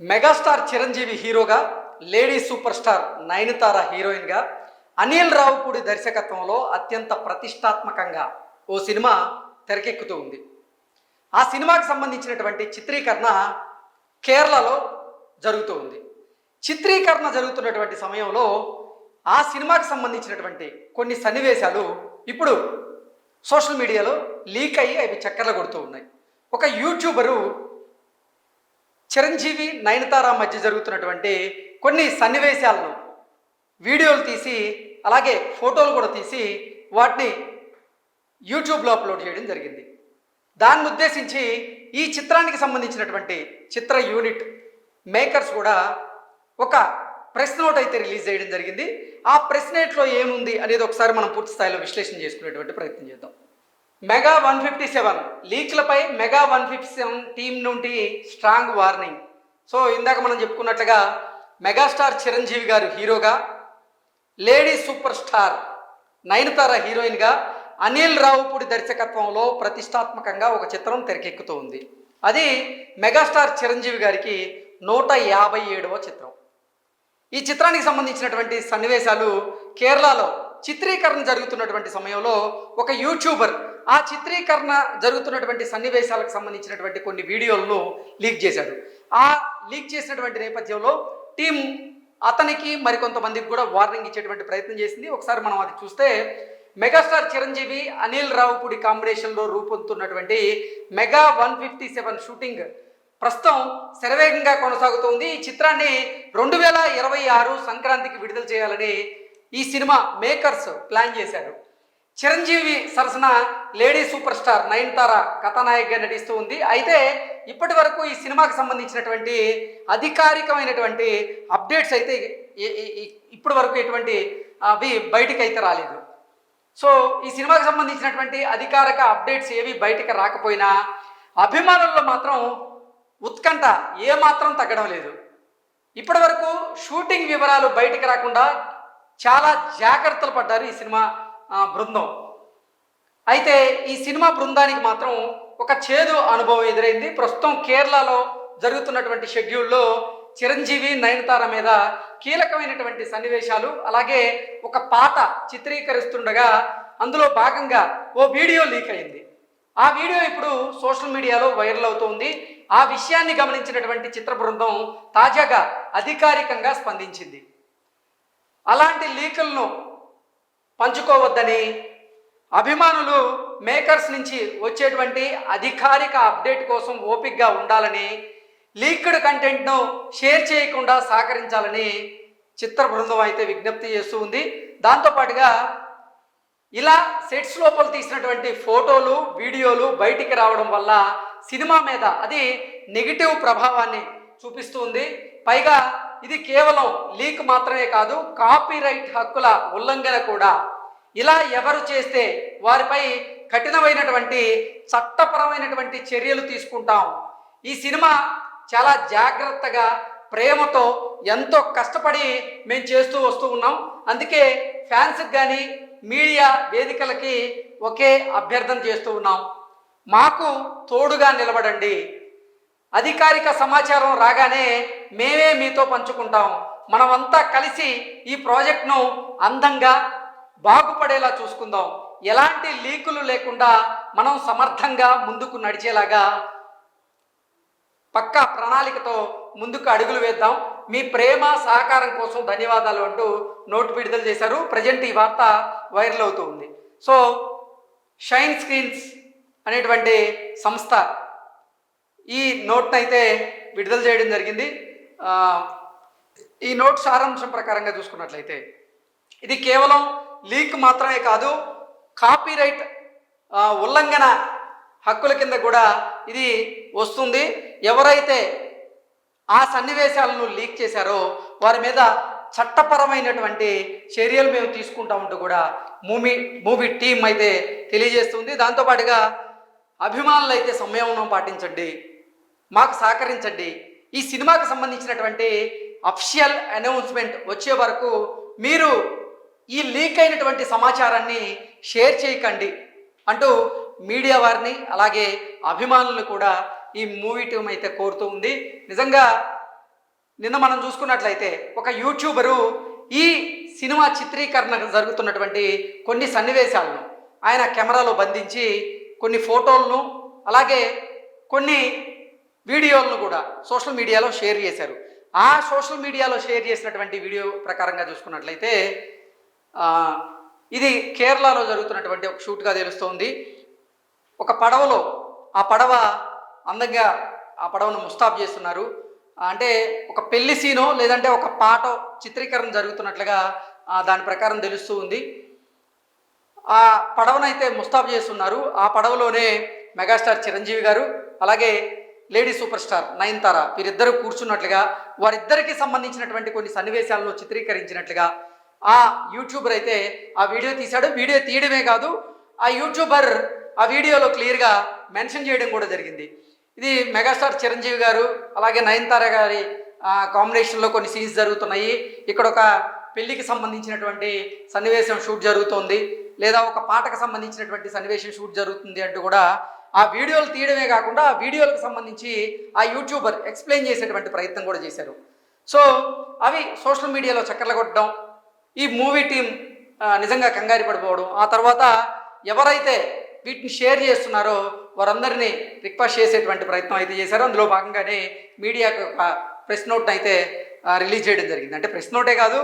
Megastar Chiranjeevi హీరోగా, lady super star Nayanthara హీరోయిన్గా, అనిల్ రావుపూడి దర్శకత్వంలో అత్యంత ప్రతిష్టాత్మకంగా ఓ సినిమా తెరకెక్కుతూ ఉంది. ఆ సినిమాకి సంబంధించినటువంటి చిత్రీకరణ కేరళలో జరుగుతూ ఉంది. చిత్రీకరణ జరుగుతున్నటువంటి సమయంలో ఆ సినిమాకి సంబంధించినటువంటి కొన్ని సన్నివేశాలు ఇప్పుడు సోషల్ మీడియాలో లీక్ అయ్యి అవి చక్కర్లు కొడుతూ ఉన్నాయి. ఒక యూట్యూబరు చిరంజీవి నయనతార మధ్య జరుగుతున్నటువంటి కొన్ని సన్నివేశాలను వీడియోలు తీసి అలాగే ఫోటోలు కూడా తీసి వాటిని యూట్యూబ్లో అప్లోడ్ చేయడం జరిగింది. దాన్ని ఉద్దేశించి ఈ చిత్రానికి సంబంధించినటువంటి చిత్ర యూనిట్ మేకర్స్ కూడా ఒక ప్రెస్ నోట్ అయితే రిలీజ్ చేయడం జరిగింది. ఆ ప్రెస్ నోట్లో ఏముంది అనేది ఒకసారి మనం పూర్తి స్థాయిలో విశ్లేషణ చేసుకునేటువంటి ప్రయత్నం చేద్దాం. మెగా 157 లీక్లపై మెగా 157 టీం నుండి స్ట్రాంగ్ వార్నింగ్. సో ఇందాక మనం చెప్పుకున్నట్లుగా మెగాస్టార్ చిరంజీవి గారు హీరోగా, లేడీ సూపర్ స్టార్ నయనతార హీరోయిన్గా అనిల్ రావుపూడి దర్శకత్వంలో ప్రతిష్టాత్మకంగా ఒక చిత్రం తెరకెక్కుతూ ఉంది. అది మెగాస్టార్ చిరంజీవి గారికి 157వ చిత్రం. ఈ చిత్రానికి సంబంధించినటువంటి సన్నివేశాలు కేరళలో చిత్రీకరణ జరుగుతున్నటువంటి సమయంలో ఒక యూట్యూబర్ ఆ చిత్రీకరణ జరుగుతున్నటువంటి సన్నివేశాలకు సంబంధించినటువంటి కొన్ని వీడియోలను లీక్ చేశాడు. ఆ లీక్ చేసినటువంటి నేపథ్యంలో టీం అతనికి మరికొంతమందికి కూడా వార్నింగ్ ఇచ్చేటువంటి ప్రయత్నం చేసింది. ఒకసారి మనం అది చూస్తే, మెగాస్టార్ చిరంజీవి అనిల్ రావుపూడి కాంబినేషన్లో రూపొందుతున్నటువంటి మెగా 157 షూటింగ్ ప్రస్తుతం శరవేగంగా కొనసాగుతోంది. ఈ చిత్రాన్ని 2026 సంక్రాంతికి విడుదల చేయాలని ఈ సినిమా మేకర్స్ ప్లాన్ చేశారు. చిరంజీవి సరసన లేడీ సూపర్ స్టార్ నయనతార కథానాయకగా నటిస్తూ ఉంది. అయితే ఇప్పటి వరకు ఈ సినిమాకి సంబంధించినటువంటి అధికారికమైనటువంటి అప్డేట్స్ అయితే ఇప్పటి వరకు ఎటువంటి అవి బయటికి అయితే రాలేదు. సో ఈ సినిమాకి సంబంధించినటువంటి అధికారిక అప్డేట్స్ ఏవి బయటికి రాకపోయినా అభిమానుల్లో మాత్రం ఉత్కంఠ ఏమాత్రం తగ్గడం లేదు. ఇప్పటి వరకు షూటింగ్ వివరాలు బయటికి రాకుండా చాలా జాగ్రత్తలు పడ్డారు ఈ సినిమా బృందం. అయితే ఈ సినిమా బృందానికి మాత్రం ఒక చేదు అనుభవం ఎదురైంది. ప్రస్తుతం కేరళలో జరుగుతున్నటువంటి షెడ్యూల్లో చిరంజీవి నయనతార మీద కీలకమైనటువంటి సన్నివేశాలు, అలాగే ఒక పాట చిత్రీకరిస్తుండగా అందులో భాగంగా ఓ వీడియో లీక్ అయింది. ఆ వీడియో ఇప్పుడు సోషల్ మీడియాలో వైరల్ అవుతోంది. ఆ విషయాన్ని గమనించినటువంటి చిత్ర బృందం తాజాగా అధికారికంగా స్పందించింది. అలాంటి లీకులను పంచుకోవద్దని, అభిమానులు మేకర్స్ నుంచి వచ్చేటువంటి అధికారిక అప్డేట్ కోసం ఓపికగా ఉండాలని, లీక్డ్ కంటెంట్ను షేర్ చేయకుండా సహకరించాలని చిత్ర బృందం అయితే విజ్ఞప్తి చేస్తూ ఉంది. దాంతోపాటుగా ఇలా సెట్స్ లోపల తీసినటువంటి ఫోటోలు, వీడియోలు బయటికి రావడం వల్ల సినిమా మీద అది నెగిటివ్ ప్రభావాన్ని చూపిస్తుంది. పైగా ఇది కేవలం లీక్ మాత్రమే కాదు, కాపీరైట్ హక్కుల ఉల్లంఘన కూడా. ఇలా ఎవరు చేస్తే వారిపై కఠినమైనటువంటి చట్టపరమైనటువంటి చర్యలు తీసుకుంటాం. ఈ సినిమా చాలా జాగ్రత్తగా, ప్రేమతో, ఎంతో కష్టపడి మేము చేస్తూ వస్తూ ఉన్నాం. అందుకే ఫ్యాన్స్కి కానీ మీడియా వేదికలకి ఒకే అభ్యర్థన చేస్తూ ఉన్నాం, మాకు తోడుగా నిలబడండి. అధికారిక సమాచారం రాగానే మేమే మీతో పంచుకుంటాం. మనమంతా కలిసి ఈ ప్రాజెక్ట్ను అందంగా బాగుపడేలా చూసుకుందాం. ఎలాంటి లీకులు లేకుండా మనం సమర్థంగా ముందుకు నడిచేలాగా పక్కా ప్రణాళికతో ముందుకు అడుగులు వేద్దాం. మీ ప్రేమ సహకారం కోసం ధన్యవాదాలు అంటూ నోట్ విడుదల చేశారు. ప్రజెంట్ ఈ వార్త వైరల్ అవుతూ ఉంది. సో షైన్ స్క్రీన్స్ అనేటువంటి సంస్థ ఈ నోట్ను అయితే విడుదల చేయడం జరిగింది. ఈ నోట్ సారాంశం ప్రకారంగా చూసుకున్నట్లయితే ఇది కేవలం లీక్ మాత్రమే కాదు, కాపీరైట్ ఉల్లంఘన హక్కుల కింద కూడా ఇది వస్తుంది. ఎవరైతే ఆ సన్నివేశాలను లీక్ చేశారో వారి మీద చట్టపరమైనటువంటి చర్యలు మేము తీసుకుంటామంటూ కూడా మూవీ టీం అయితే తెలియజేస్తుంది. దాంతోపాటుగా అభిమానులు అయితే సంయమనం పాటించండి, మాకు సహకరించండి. ఈ సినిమాకి సంబంధించినటువంటి అఫిషియల్ అనౌన్స్మెంట్ వచ్చే వరకు మీరు ఈ లీక్ అయినటువంటి సమాచారాన్ని షేర్ చేయకండి అంటూ మీడియా వారిని అలాగే అభిమానులు కూడా ఈ మూవీ టీం అయితే కోరుతూ ఉంది. నిజంగా నిన్న మనం చూసుకున్నట్లయితే ఒక యూట్యూబరు ఈ సినిమా చిత్రీకరణ జరుగుతున్నటువంటి కొన్ని సన్నివేశాలను ఆయన కెమెరాలో బంధించి కొన్ని ఫోటోలను అలాగే కొన్ని వీడియోలను కూడా సోషల్ మీడియాలో షేర్ చేశారు. ఆ సోషల్ మీడియాలో షేర్ చేసినటువంటి వీడియో ప్రకారంగా చూసుకున్నట్లయితే ఇది కేరళలో జరుగుతున్నటువంటి ఒక షూట్గా తెలుస్తోంది. ఒక పడవలో ఆ పడవ అందంగా ఆ పడవను ముస్తాబ్ చేస్తున్నారు. అంటే ఒక పెళ్లి సీనో లేదంటే ఒక పాట చిత్రీకరణ జరుగుతున్నట్లుగా దాని ప్రకారం తెలుస్తూ ఉంది. ఆ పడవనైతే ముస్తాబు చేస్తున్నారు. ఆ పడవలోనే మెగాస్టార్ చిరంజీవి గారు అలాగే లేడీ సూపర్ స్టార్ నయనతార వీరిద్దరూ కూర్చున్నట్లుగా వారిద్దరికి సంబంధించినటువంటి కొన్ని సన్నివేశాలను చిత్రీకరించినట్లుగా ఆ యూట్యూబర్ అయితే ఆ వీడియో తీశాడు. వీడియో తీయడమే కాదు, ఆ యూట్యూబర్ ఆ వీడియోలో క్లియర్గా మెన్షన్ చేయడం కూడా జరిగింది. ఇది మెగాస్టార్ చిరంజీవి గారు అలాగే నయనతార గారి కాంబినేషన్లో కొన్ని సీన్స్ జరుగుతున్నాయి. ఇక్కడ ఒక పెళ్లికి సంబంధించినటువంటి సన్నివేశం షూట్ జరుగుతోంది, లేదా ఒక పాటకు సంబంధించినటువంటి సన్నివేశం షూట్ జరుగుతుంది అంటూ కూడా ఆ వీడియోలు తీయడమే కాకుండా ఆ వీడియోలకు సంబంధించి ఆ యూట్యూబర్ ఎక్స్ప్లెయిన్ చేసేటువంటి ప్రయత్నం కూడా చేశారు. సో అవి సోషల్ మీడియాలో చక్కర్లు కొట్టడం, ఈ మూవీ టీం నిజంగా కంగారు పడిపోవడం, ఆ తర్వాత ఎవరైతే వీటిని షేర్ చేస్తున్నారో వారందరినీ రిక్వెస్ట్ చేసేటువంటి ప్రయత్నం అయితే చేశారు. అందులో భాగంగానే మీడియాకు ఒక ప్రెస్ నోట్ని అయితే రిలీజ్ చేయడం జరిగింది. అంటే ప్రెస్ నోటే కాదు,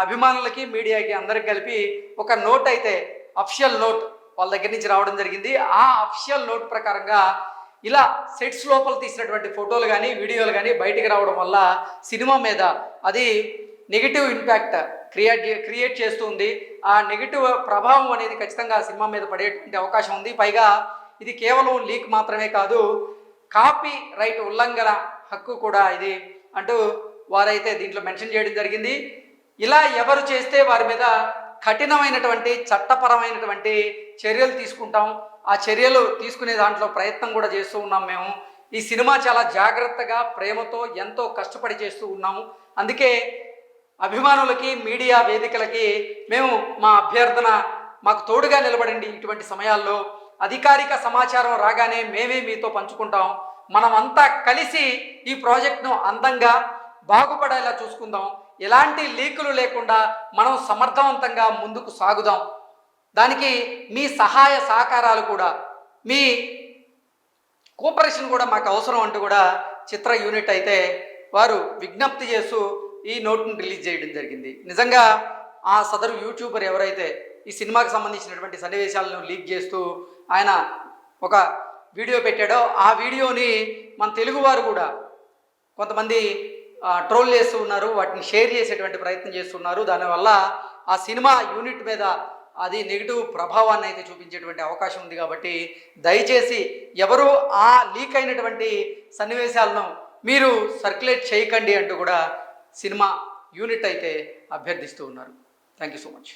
అభిమానులకి మీడియాకి అందరికి కలిపి ఒక నోట్ అయితే అఫిషియల్ నోట్ వాళ్ళ దగ్గర నుంచి రావడం జరిగింది. ఆ అఫిషియల్ నోట్ ప్రకారంగా ఇలా సెట్స్ లోపల తీసినటువంటి ఫోటోలు కానీ వీడియోలు కానీ బయటికి రావడం వల్ల సినిమా మీద అది నెగిటివ్ ఇంపాక్ట్ క్రియేట్ చేస్తుంది. ఆ నెగిటివ్ ప్రభావం అనేది ఖచ్చితంగా సినిమా మీద పడేటువంటి అవకాశం ఉంది. పైగా ఇది కేవలం లీక్ మాత్రమే కాదు, కాపీ రైట్ ఉల్లంఘన హక్కు కూడా ఇది అంటూ వారైతే దీంట్లో మెన్షన్ చేయడం జరిగింది. ఇలా ఎవరు చేస్తే వారి మీద కఠినమైనటువంటి చట్టపరమైనటువంటి చర్యలు తీసుకుంటాం. ఆ చర్యలు తీసుకునే దాంట్లో ప్రయత్నం కూడా చేస్తూ ఉన్నాం. మేము ఈ సినిమా చాలా జాగ్రత్తగా ప్రేమతో ఎంతో కష్టపడి చేస్తూ ఉన్నాము. అందుకే అభిమానులకి మీడియా వేదికలకి మేము మా అభ్యర్థన, మాకు తోడుగా నిలబడండి. ఇటువంటి సమయాల్లో అధికారిక సమాచారం రాగానే మేమే మీతో పంచుకుంటాం. మనమంతా కలిసి ఈ ప్రాజెక్ట్ను అందంగా బాగుపడేలా చూసుకుందాం. ఎలాంటి లీకులు లేకుండా మనం సమర్థవంతంగా ముందుకు సాగుదాం. దానికి మీ సహాయ సహకారాలు కూడా, మీ కోఆపరేషన్ కూడా మాకు అవసరం అంటూ కూడా చిత్ర యూనిట్ అయితే వారు విజ్ఞప్తి చేస్తూ ఈ నోట్ను రిలీజ్ చేయడం జరిగింది. నిజంగా ఆ సదరు యూట్యూబర్ ఎవరైతే ఈ సినిమాకి సంబంధించినటువంటి సన్నివేశాలను లీక్ చేస్తూ ఆయన ఒక వీడియో పెట్టాడో ఆ వీడియోని మన తెలుగువారు కూడా కొంతమంది ట్రోల్ చేస్తూ ఉన్నారు, వాటిని షేర్ చేసేటువంటి ప్రయత్నం చేస్తున్నారు. దానివల్ల ఆ సినిమా యూనిట్ మీద అది నెగిటివ్ ప్రభావాన్ని అయితే చూపించేటువంటి అవకాశం ఉంది. కాబట్టి దయచేసి ఎవరు ఆ లీక్ అయినటువంటి సన్నివేశాలను మీరు సర్క్యులేట్ చేయకండి అంటూ కూడా సినిమా యూనిట్ అయితే అభ్యర్థిస్తూ ఉన్నారు. Thank you so much.